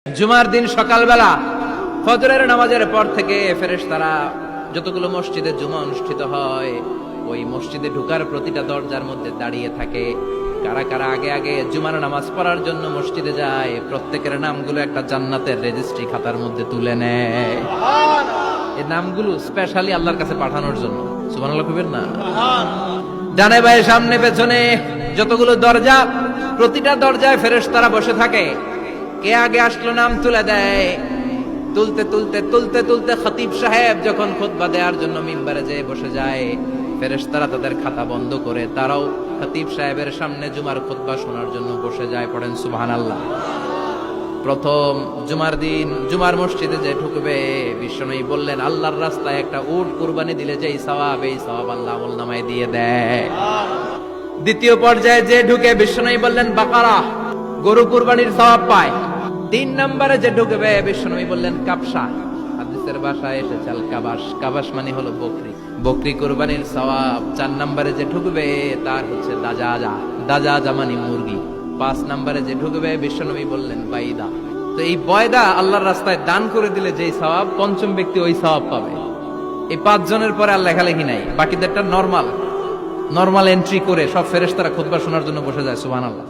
জুমার দিন সকালবেলা ফজরের নামাজের পর থেকে ফেরেশতারা যতগুলো মসজিদে জুমা অনুষ্ঠিত হয় ওই মসজিদে ঢোকার প্রতিটা দরজার মধ্যে দাঁড়িয়ে থাকে। কারা কারা আগে আগে জুমার নামাজ পড়ার জন্য মসজিদে যায় প্রত্যেকের নামগুলো একটা জান্নাতের রেজিস্ট্রি খাতার মধ্যে তুলে নেয়। এই নামগুলো স্পেশালি আল্লাহর কাছে পাঠানোর জন্য। সুবহানাল্লাহ কইবেন না? ডানে বায়ে সামনে পেছনে যতগুলো দরজা, প্রতিটা দরজায় ফেরেশতারা বসে থাকে। কে আগে আসলো নাম তুলে দেয়। তুলতে তুলতে তুলতে তুলতে খতিব সাহেব যখন খুতবা দেওয়ার জন্য মিম্বারে যেয়ে বসে যায়, ফেরেশতারা তাদের খাতা বন্ধ করে তারাও খতিব সাহেবের সামনে জুমার খুতবা শোনার জন্য বসে যায়। পড়েন সুবহানাল্লাহ। প্রথম জুমার দিন জুমার মসজিদে যে ঢুকবে, বিশ্বনবী বললেন আল্লাহর রাস্তায় একটা উট কুরবানি দিলে যেই সওয়াব, এই সওয়াব আল্লাহ আমলনামায় দিয়ে দেয়। দ্বিতীয় পর্যায়ে যে ঢুকে, বিশ্বনবী বললেন বাকারা, গরু কুরবানির সওয়াব পায়। 3 নম্বরে যে ঢুকবে, বিশ্বনবী বললেন কাবসা, হাদিসের ভাষায় এসেছে আল কাবাস, কাবাস মানে হলো বকরি, বকরি কুরবানির সওয়াব। 4 নম্বরে যে ঢুকবে তার হচ্ছে দাজাজা, দাজাজা মানে মুরগি। 5 নম্বরে যে ঢুকবে, বিশ্বনবী বললেন বাইদা। তো এই বয়দা আল্লাহর রাস্তায় দান করে দিলে যেই সওয়াব, পঞ্চম ব্যক্তি ওই সওয়াব পাবে। এই 5 জনের পরে আর লেখালেখি নাই, বাকিদেরটা নরমাল এন্ট্রি করে সব ফেরেশতারা খুতবা শোনার জন্য বসে যায়। সুবহানাল্লাহ।